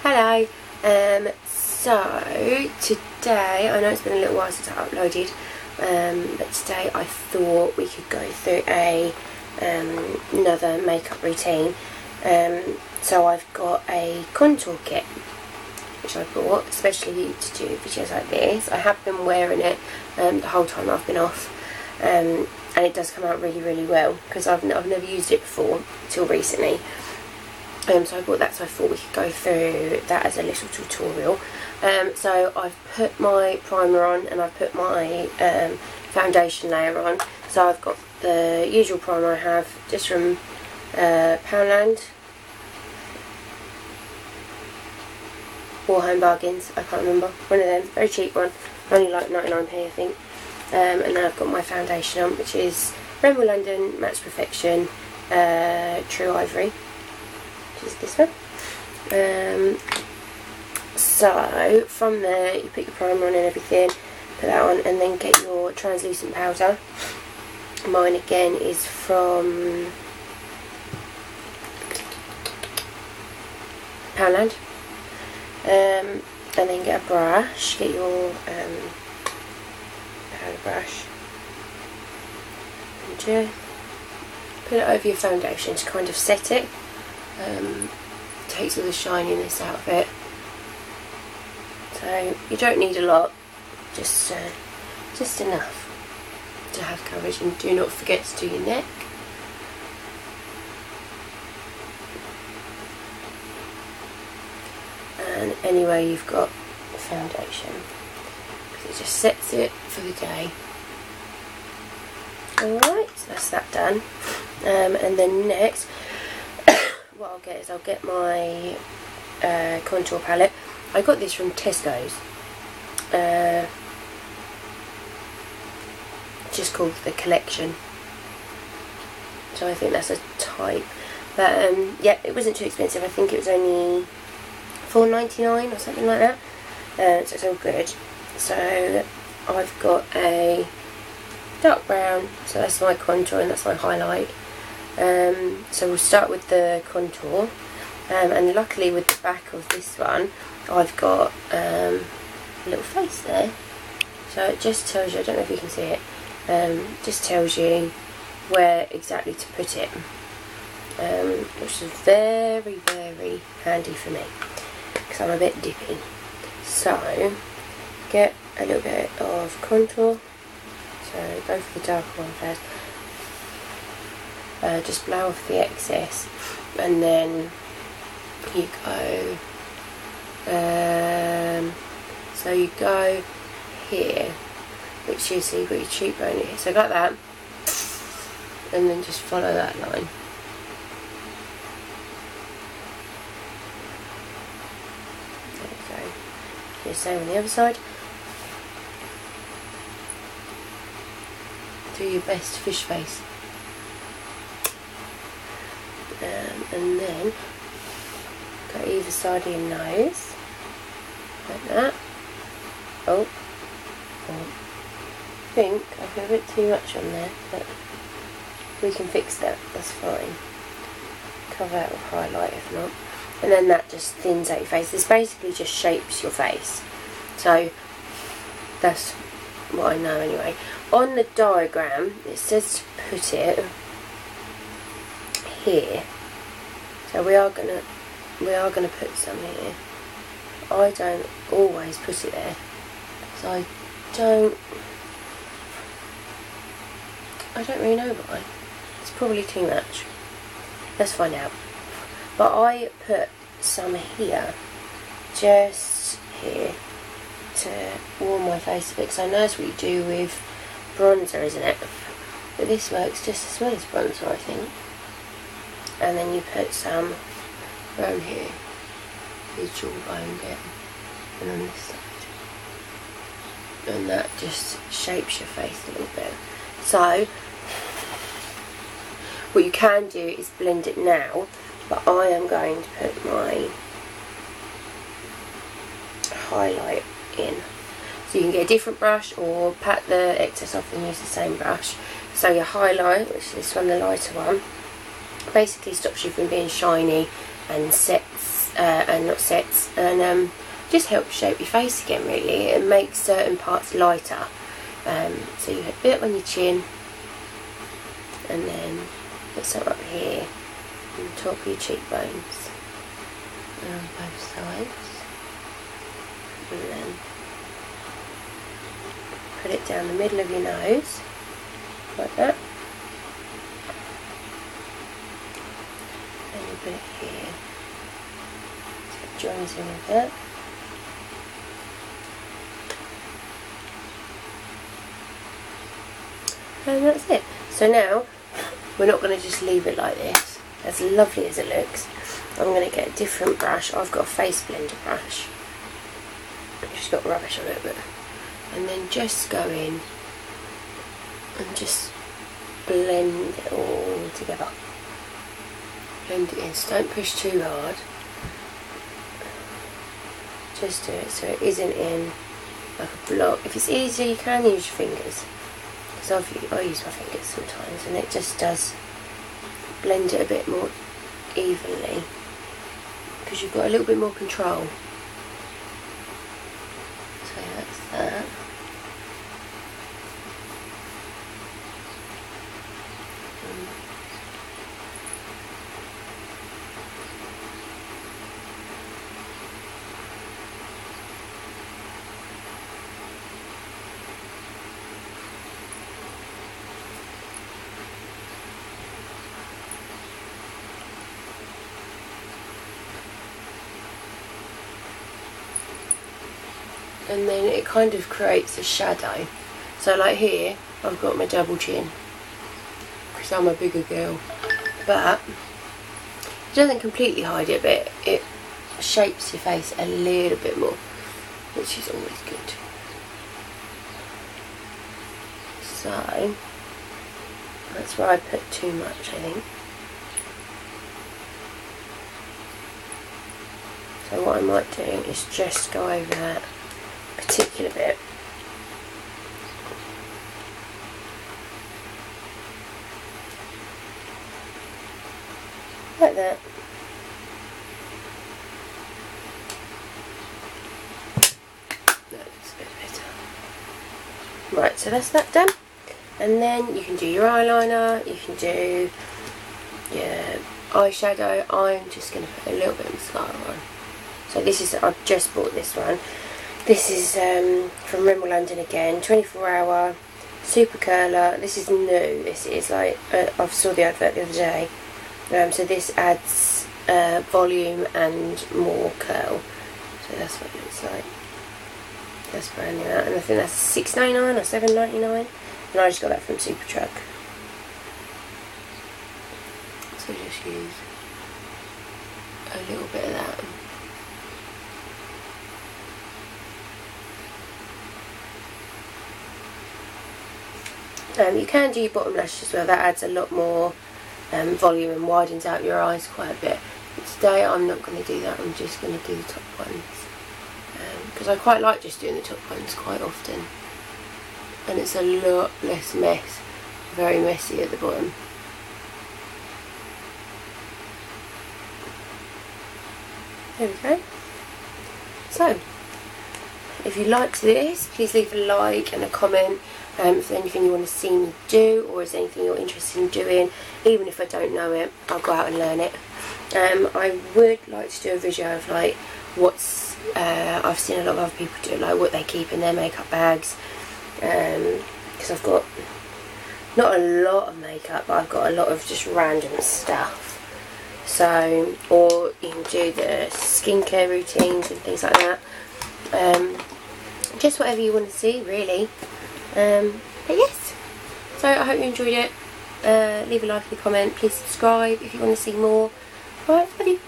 Hello. So today, I know it's been a little while since I uploaded, but today I thought we could go through another makeup routine. So I've got a contour kit which I bought especially to do videos like this. I have been wearing it the whole time I've been off, and it does come out really well because I've never used it before till recently. So I bought that, so I thought we could go through that as a little tutorial. So I've put my primer on and I've put my foundation layer on. So I've got the usual primer I have just from Poundland or Home Bargains, I can't remember, one of them, very cheap one, only like 99p I think. And then I've got my foundation on, which is Rimmel London Match Perfection True Ivory, which is this one. So from there you put your primer on and everything, put that on, and then get your translucent powder. Mine again is from Poundland. And then get a brush, get your powder brush, and just put it over your foundation to kind of set it. Takes all the shininess out of it. So you don't need a lot, just enough to have coverage, and do not forget to do your neck. And anywhere you've got the foundation, because it just sets it for the day. Alright, so that's that done. And then next, what I'll get is I'll get my contour palette. I got this from Tesco's. Just called the Collection. So I think that's a type. But yeah, it wasn't too expensive. I think it was only $4.99 or something like that. So it's all good. So I've got a dark brown, so that's my contour and that's my highlight. So we'll start with the contour, and luckily with the back of this one I've got a little face there, so it just tells you, I don't know if you can see it, just tells you where exactly to put it, which is very handy for me because I'm a bit dippy. So get a little bit of contour, so go for the darker one first. Just blow off the excess, and then you go, so you go here, which is, so you've got your cheekbone here, so like that, and then just follow that line. There you go. Do the same on the other side. Do your best fish face. And then go either side of your nose, like that. Oh, I think I've got a bit too much on there, but we can fix that, that's fine. Cover that with highlight if not. And then that just thins out your face. This basically just shapes your face. So that's what I know anyway. On the diagram it says to put it here, so we are gonna put some here. I don't always put it there, so I don't really know why. It's probably too much. Let's find out. But I put some here, just here, to warm my face a bit, because I know that's what you do with bronzer, isn't it? But this works just as well as bronzer, I think. And then you put some around here, your jawbone bit, and on this side. And that just shapes your face a little bit. So, what you can do is blend it now, but I am going to put my highlight in. So you can get a different brush or pat the excess off and use the same brush. So your highlight, which is this one, the lighter one, basically stops you from being shiny and sets and not sets, and just helps shape your face again really. It makes certain parts lighter. So you have a bit on your chin, and then put some up here on the top of your cheekbones and on both sides, and then put it down the middle of your nose like that, and you put it here so it joins in with that. And that's it. So now we're not going to just leave it like this, as lovely as it looks. I'm going to get a different brush. I've got a face blender brush, it's got rubbish on it, but, and then just go in and just blend it all together. Blend it in, so don't push too hard. Just do it so it isn't in like a block. If it's easier, you can use your fingers. So I use my fingers sometimes, and it just does blend it a bit more evenly because you've got a little bit more control. So that's that. And then it kind of creates a shadow. So like here I've got my double chin because I'm a bigger girl, but it doesn't completely hide it, but it shapes your face a little bit more, which is always good. So that's where I put too much, I think. So what I might do is just go over that particular bit. Like that. That looks a bit better. Right, so that's that done. And then you can do your eyeliner, you can do your eyeshadow. I'm just going to put a little bit of mascara on. So this is, I've just bought this one. This is from Rimmel London again, 24-hour super curler. This is new. This is like, I saw the advert the other day. So this adds volume and more curl. So that's what it looks like. That's brand new. And I think that's $6.99 or $7.99. And I just got that from Superdrug. So just use a little bit of that. You can do your bottom lash as well. That adds a lot more volume and widens out your eyes quite a bit. But today I'm not going to do that. I'm just going to do the top ones because I quite like just doing the top ones quite often, and it's a lot less mess. Very messy at the bottom. There we go. So if you liked this, please leave a like and a comment. If there's anything you want to see me do, or is there anything you're interested in doing, even if I don't know it, I'll go out and learn it. I would like to do a video of like what's I've seen a lot of other people do, like what they keep in their makeup bags, because I've got not a lot of makeup, but I've got a lot of just random stuff. So, or you can do the skincare routines and things like that. Just whatever you want to see, really. But yes, so I hope you enjoyed it. Leave a like and a comment. Please subscribe if you want to see more. Alright, love you.